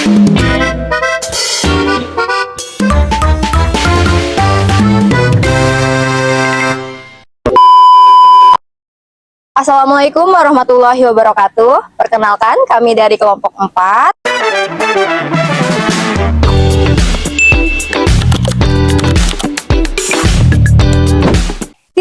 Assalamualaikum warahmatullahi wabarakatuh. Perkenalkan, kami dari kelompok 4.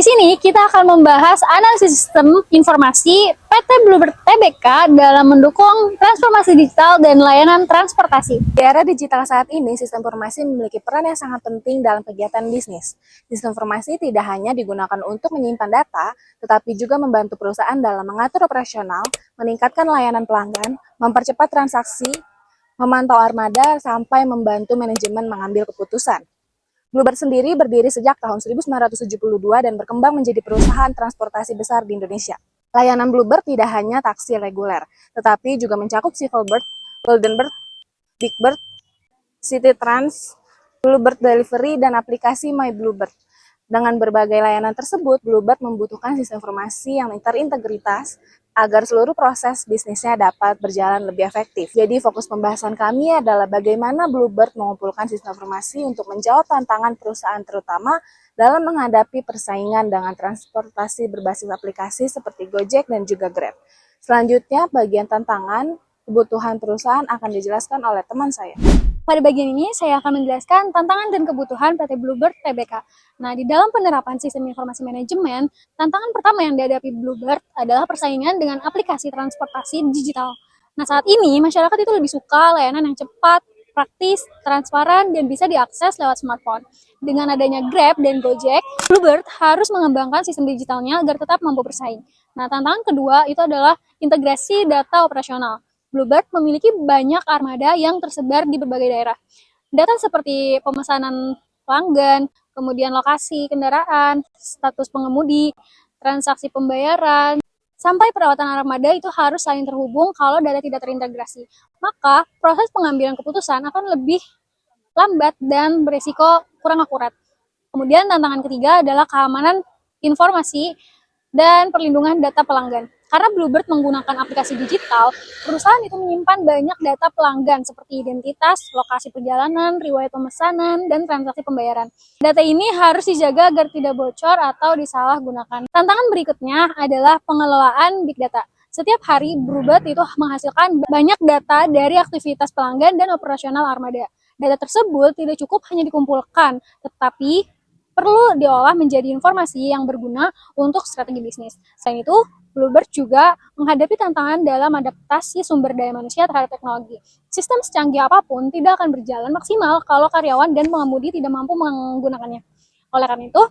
Di sini kita akan membahas analisis sistem informasi PT Bluebird Tbk dalam mendukung transformasi digital dan layanan transportasi. Di era digital saat ini, sistem informasi memiliki peran yang sangat penting dalam kegiatan bisnis. Sistem informasi tidak hanya digunakan untuk menyimpan data, tetapi juga membantu perusahaan dalam mengatur operasional, meningkatkan layanan pelanggan, mempercepat transaksi, memantau armada, sampai membantu manajemen mengambil keputusan. Bluebird sendiri berdiri sejak tahun 1972 dan berkembang menjadi perusahaan transportasi besar di Indonesia. Layanan Bluebird tidak hanya taksi reguler, tetapi juga mencakup Civilbird, Goldenbird, Bigbird, City Trans, Bluebird Delivery, dan aplikasi My Bluebird. Dengan berbagai layanan tersebut, Bluebird membutuhkan sistem informasi yang terintegritas agar seluruh proses bisnisnya dapat berjalan lebih efektif. Jadi fokus pembahasan kami adalah bagaimana Bluebird mengumpulkan sistem informasi untuk menjawab tantangan perusahaan terutama dalam menghadapi persaingan dengan transportasi berbasis aplikasi seperti Gojek dan juga Grab. Selanjutnya, bagian tantangan kebutuhan perusahaan akan dijelaskan oleh teman saya. Pada bagian ini, saya akan menjelaskan tantangan dan kebutuhan PT Bluebird Tbk. Nah, di dalam penerapan sistem informasi manajemen, tantangan pertama yang dihadapi Bluebird adalah persaingan dengan aplikasi transportasi digital. Nah, saat ini, masyarakat itu lebih suka layanan yang cepat, praktis, transparan, dan bisa diakses lewat smartphone. Dengan adanya Grab dan Gojek, Bluebird harus mengembangkan sistem digitalnya agar tetap mampu bersaing. Nah, tantangan kedua itu adalah integrasi data operasional. Bluebird memiliki banyak armada yang tersebar di berbagai daerah. Data seperti pemesanan pelanggan, kemudian lokasi kendaraan, status pengemudi, transaksi pembayaran, sampai perawatan armada itu harus saling terhubung kalau data tidak terintegrasi. Maka proses pengambilan keputusan akan lebih lambat dan berisiko kurang akurat. Kemudian tantangan ketiga adalah keamanan informasi dan perlindungan data pelanggan. Karena Bluebird menggunakan aplikasi digital, perusahaan itu menyimpan banyak data pelanggan seperti identitas, lokasi perjalanan, riwayat pemesanan, dan transaksi pembayaran. Data ini harus dijaga agar tidak bocor atau disalahgunakan. Tantangan berikutnya adalah pengelolaan big data. Setiap hari, Bluebird itu menghasilkan banyak data dari aktivitas pelanggan dan operasional armada. Data tersebut tidak cukup hanya dikumpulkan, tetapi perlu diolah menjadi informasi yang berguna untuk strategi bisnis. Selain itu, Bluebird juga menghadapi tantangan dalam adaptasi sumber daya manusia terhadap teknologi. Sistem secanggih apapun tidak akan berjalan maksimal kalau karyawan dan pengemudi tidak mampu menggunakannya. Oleh karena itu,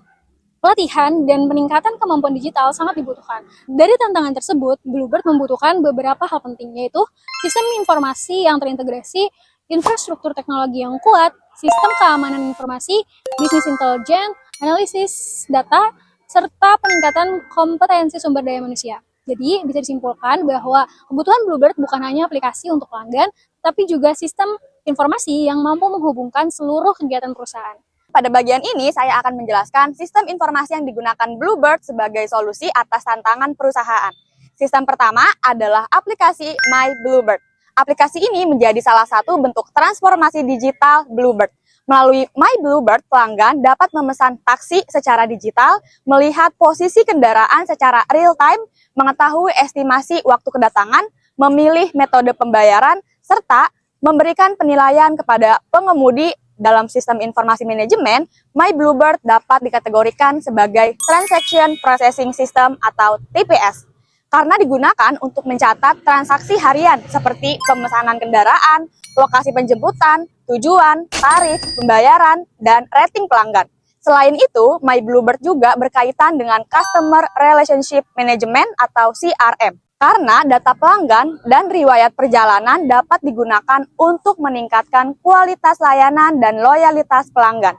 pelatihan dan peningkatan kemampuan digital sangat dibutuhkan. Dari tantangan tersebut, Bluebird membutuhkan beberapa hal penting, yaitu sistem informasi yang terintegrasi, infrastruktur teknologi yang kuat, sistem keamanan informasi, bisnis intelijen, analisis data, serta peningkatan kompetensi sumber daya manusia. Jadi, bisa disimpulkan bahwa kebutuhan Bluebird bukan hanya aplikasi untuk pelanggan, tapi juga sistem informasi yang mampu menghubungkan seluruh kegiatan perusahaan. Pada bagian ini, saya akan menjelaskan sistem informasi yang digunakan Bluebird sebagai solusi atas tantangan perusahaan. Sistem pertama adalah aplikasi My Bluebird. Aplikasi ini menjadi salah satu bentuk transformasi digital Bluebird. Melalui My Bluebird, pelanggan dapat memesan taksi secara digital, melihat posisi kendaraan secara real-time, mengetahui estimasi waktu kedatangan, memilih metode pembayaran, serta memberikan penilaian kepada pengemudi. Dalam sistem informasi manajemen, My Bluebird dapat dikategorikan sebagai Transaction Processing System atau TPS, karena digunakan untuk mencatat transaksi harian seperti pemesanan kendaraan, lokasi penjemputan, tujuan, tarif, pembayaran, dan rating pelanggan. Selain itu, My Bluebird juga berkaitan dengan Customer Relationship Management atau CRM, karena data pelanggan dan riwayat perjalanan dapat digunakan untuk meningkatkan kualitas layanan dan loyalitas pelanggan.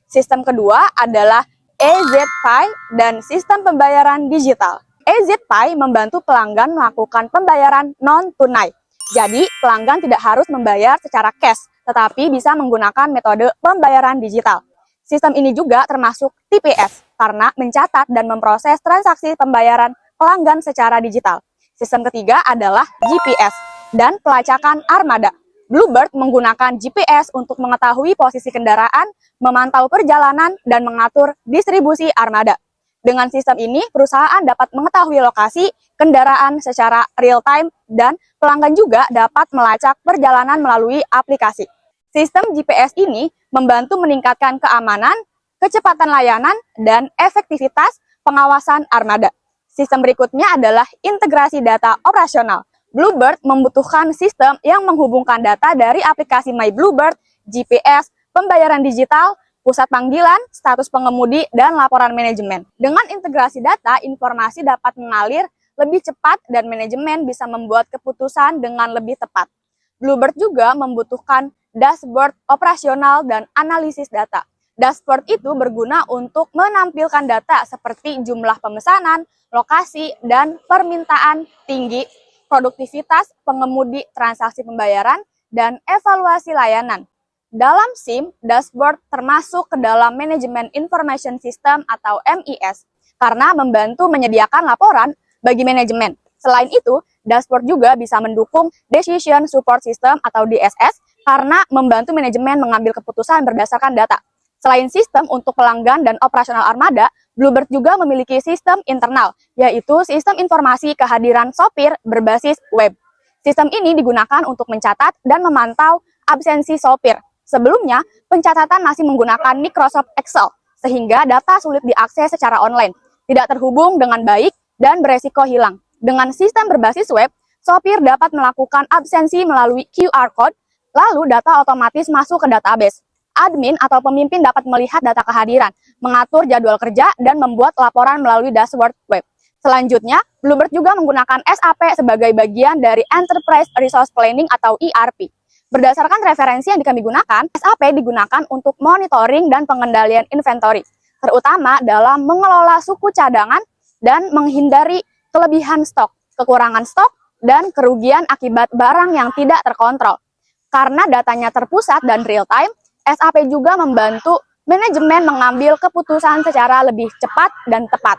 Sistem kedua adalah EasyPay dan sistem pembayaran digital. EasyPay membantu pelanggan melakukan pembayaran non-tunai. Jadi, pelanggan tidak harus membayar secara cash, tetapi bisa menggunakan metode pembayaran digital. Sistem ini juga termasuk TPS, karena mencatat dan memproses transaksi pembayaran pelanggan secara digital. Sistem ketiga adalah GPS dan pelacakan armada. Bluebird menggunakan GPS untuk mengetahui posisi kendaraan, memantau perjalanan, dan mengatur distribusi armada. Dengan sistem ini, perusahaan dapat mengetahui lokasi kendaraan secara real-time dan pelanggan juga dapat melacak perjalanan melalui aplikasi. Sistem GPS ini membantu meningkatkan keamanan, kecepatan layanan, dan efektivitas pengawasan armada. Sistem berikutnya adalah integrasi data operasional. Bluebird membutuhkan sistem yang menghubungkan data dari aplikasi My Bluebird, GPS, pembayaran digital, pusat panggilan, status pengemudi, dan laporan manajemen. Dengan integrasi data, informasi dapat mengalir lebih cepat dan manajemen bisa membuat keputusan dengan lebih tepat. Bluebird juga membutuhkan dashboard operasional dan analisis data. Dashboard itu berguna untuk menampilkan data seperti jumlah pemesanan, lokasi, dan permintaan tinggi, produktivitas pengemudi, transaksi pembayaran, dan evaluasi layanan. Dalam SIM, dashboard termasuk ke dalam Management Information System atau MIS karena membantu menyediakan laporan bagi manajemen. Selain itu, dashboard juga bisa mendukung Decision Support System atau DSS karena membantu manajemen mengambil keputusan berdasarkan data. Selain sistem untuk pelanggan dan operasional armada, Bluebird juga memiliki sistem internal, yaitu sistem informasi kehadiran sopir berbasis web. Sistem ini digunakan untuk mencatat dan memantau absensi sopir. Sebelumnya, pencatatan masih menggunakan Microsoft Excel, sehingga data sulit diakses secara online, tidak terhubung dengan baik, dan beresiko hilang. Dengan sistem berbasis web, sopir dapat melakukan absensi melalui QR Code, lalu data otomatis masuk ke database. Admin atau pemimpin dapat melihat data kehadiran, mengatur jadwal kerja, dan membuat laporan melalui dashboard web. Selanjutnya, Bluebird juga menggunakan SAP sebagai bagian dari Enterprise Resource Planning atau ERP. Berdasarkan referensi yang kami gunakan, SAP digunakan untuk monitoring dan pengendalian inventory, terutama dalam mengelola suku cadangan dan menghindari kelebihan stok, kekurangan stok, dan kerugian akibat barang yang tidak terkontrol. Karena datanya terpusat dan real-time, SAP juga membantu manajemen mengambil keputusan secara lebih cepat dan tepat.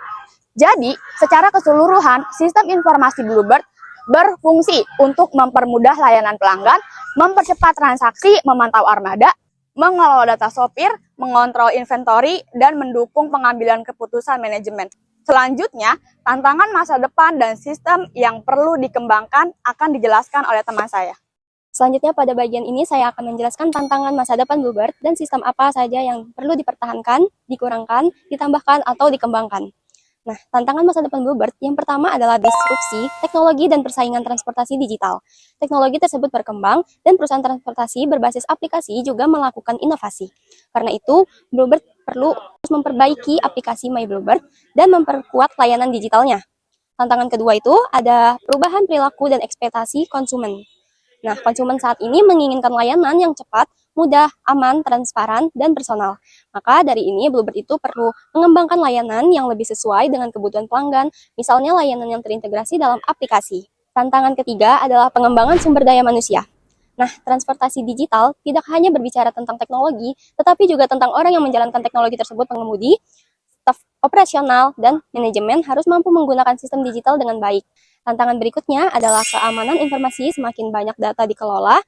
Jadi, secara keseluruhan, sistem informasi Bluebird berfungsi untuk mempermudah layanan pelanggan, mempercepat transaksi, memantau armada, mengelola data sopir, mengontrol inventory, dan mendukung pengambilan keputusan manajemen. Selanjutnya, tantangan masa depan dan sistem yang perlu dikembangkan akan dijelaskan oleh teman saya. Selanjutnya pada bagian ini saya akan menjelaskan tantangan masa depan Bluebird dan sistem apa saja yang perlu dipertahankan, dikurangkan, ditambahkan, atau dikembangkan. Nah, tantangan masa depan Bluebird yang pertama adalah disrupsi, teknologi dan persaingan transportasi digital. Teknologi tersebut berkembang dan perusahaan transportasi berbasis aplikasi juga melakukan inovasi. Karena itu, Bluebird perlu memperbaiki aplikasi My Bluebird dan memperkuat layanan digitalnya. Tantangan kedua itu ada perubahan perilaku dan ekspektasi konsumen. Nah, konsumen saat ini menginginkan layanan yang cepat, mudah, aman, transparan, dan personal. Maka dari ini Bluebird itu perlu mengembangkan layanan yang lebih sesuai dengan kebutuhan pelanggan, misalnya layanan yang terintegrasi dalam aplikasi. Tantangan ketiga adalah pengembangan sumber daya manusia. Nah, transportasi digital tidak hanya berbicara tentang teknologi, tetapi juga tentang orang yang menjalankan teknologi tersebut, pengemudi, staf operasional, dan manajemen harus mampu menggunakan sistem digital dengan baik. Tantangan berikutnya adalah keamanan informasi. Semakin banyak data dikelola,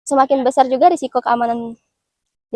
semakin besar juga risiko keamanan.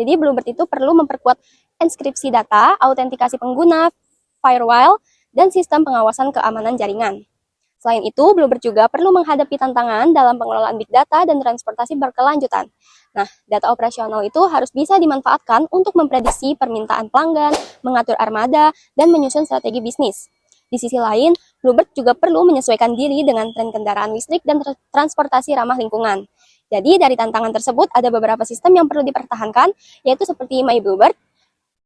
Jadi Bluebird itu perlu memperkuat enskripsi data, autentikasi pengguna, firewall, dan sistem pengawasan keamanan jaringan. Selain itu, Bluebird juga perlu menghadapi tantangan dalam pengelolaan big data dan transportasi berkelanjutan. Nah, data operasional itu harus bisa dimanfaatkan untuk memprediksi permintaan pelanggan, mengatur armada, dan menyusun strategi bisnis. Di sisi lain, Bluebird juga perlu menyesuaikan diri dengan tren kendaraan listrik dan transportasi ramah lingkungan. Jadi, dari tantangan tersebut ada beberapa sistem yang perlu dipertahankan, yaitu seperti My Bluebird,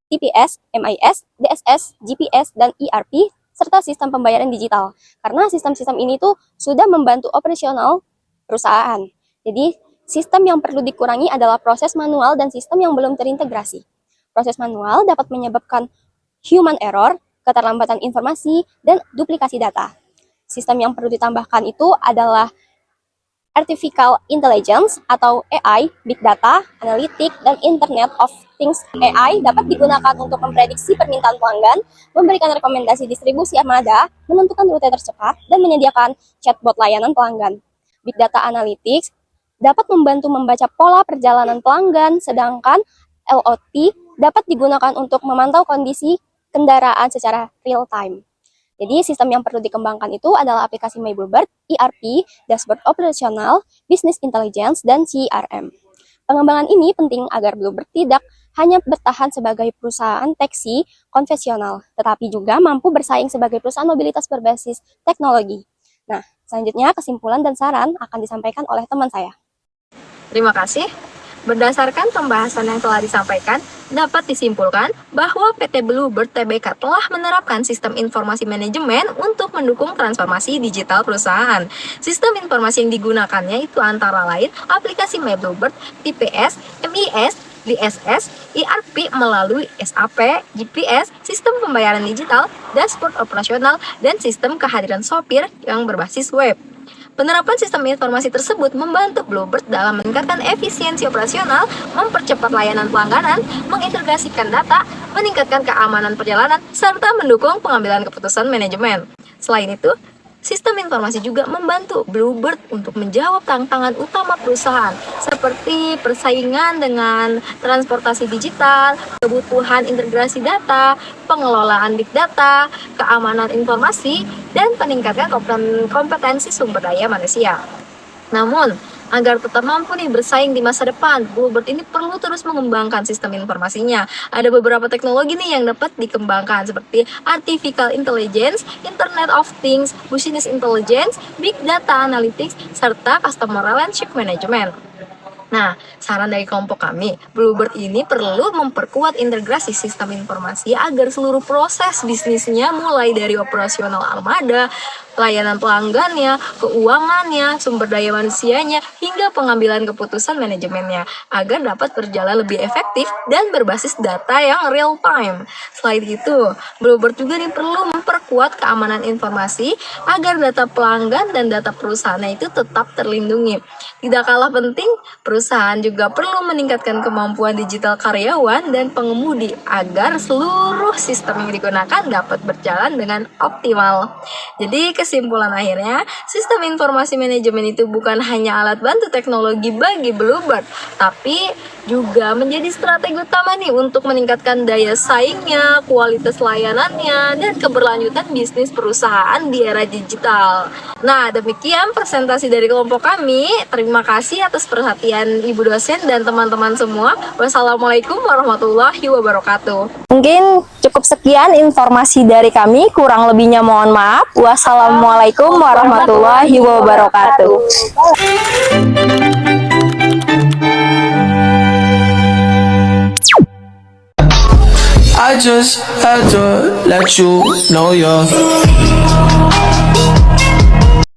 TPS, MIS, DSS, GPS, dan ERP, serta sistem pembayaran digital. Karena sistem-sistem ini tuh sudah membantu operasional perusahaan. Jadi, sistem yang perlu dikurangi adalah proses manual dan sistem yang belum terintegrasi. Proses manual dapat menyebabkan human error, keterlambatan informasi, dan duplikasi data. Sistem yang perlu ditambahkan itu adalah Artificial Intelligence atau AI, Big Data, Analytic, dan Internet of Things. AI dapat digunakan untuk memprediksi permintaan pelanggan, memberikan rekomendasi distribusi armada, menentukan rute tercepat, dan menyediakan chatbot layanan pelanggan. Big Data Analytics dapat membantu membaca pola perjalanan pelanggan, sedangkan LOT dapat digunakan untuk memantau kondisi kendaraan secara real time. Jadi sistem yang perlu dikembangkan itu adalah aplikasi My Bluebird, ERP, dashboard operasional, business intelligence, dan CRM. Pengembangan ini penting agar Bluebird tidak hanya bertahan sebagai perusahaan taksi konvensional, tetapi juga mampu bersaing sebagai perusahaan mobilitas berbasis teknologi. Nah, selanjutnya kesimpulan dan saran akan disampaikan oleh teman saya. Terima kasih. Berdasarkan pembahasan yang telah disampaikan, dapat disimpulkan bahwa PT Bluebird Tbk telah menerapkan sistem informasi manajemen untuk mendukung transformasi digital perusahaan. Sistem informasi yang digunakannya itu antara lain aplikasi My Bluebird, TPS, MIS, DSS, ERP melalui SAP, GPS, sistem pembayaran digital, dashboard operasional, dan sistem kehadiran sopir yang berbasis web. Penerapan sistem informasi tersebut membantu Bluebird dalam meningkatkan efisiensi operasional, mempercepat layanan pelanggaran, mengintegrasikan data, meningkatkan keamanan perjalanan, serta mendukung pengambilan keputusan manajemen. Selain itu, sistem informasi juga membantu Bluebird untuk menjawab tantangan utama perusahaan, seperti persaingan dengan transportasi digital, kebutuhan integrasi data, pengelolaan big data, keamanan informasi, dan peningkatan kompetensi sumber daya manusia. Namun, agar tetap mampu bersaing di masa depan, Bluebird ini perlu terus mengembangkan sistem informasinya. Ada beberapa teknologi nih yang dapat dikembangkan seperti Artificial Intelligence, Internet of Things, Business Intelligence, Big Data Analytics, serta Customer Relationship Management. Nah, saran dari kelompok kami, Bluebird ini perlu memperkuat integrasi sistem informasi agar seluruh proses bisnisnya mulai dari operasional armada, layanan pelanggannya, keuangannya, sumber daya manusianya, hingga pengambilan keputusan manajemennya agar dapat berjalan lebih efektif dan berbasis data yang real time. Selain itu, Bluebird juga perlu memperkuat keamanan informasi agar data pelanggan dan data perusahaannya itu tetap terlindungi. Tidak kalah penting, perusahaan juga perlu meningkatkan kemampuan digital karyawan dan pengemudi agar seluruh sistem yang digunakan dapat berjalan dengan optimal. Jadi kesimpulan akhirnya, sistem informasi manajemen itu bukan hanya alat bantu teknologi bagi Bluebird, tapi juga menjadi strategi utama nih untuk meningkatkan daya saingnya, kualitas layanannya, dan keberlanjutan bisnis perusahaan di era digital. Nah, demikian presentasi dari kelompok kami. Terima kasih atas perhatian Ibu dosen dan teman-teman semua. Wassalamualaikum warahmatullahi wabarakatuh. Mungkin cukup sekian informasi dari kami, kurang lebihnya mohon maaf. Wassalamualaikum warahmatullahi wabarakatuh. I just had to let you know you're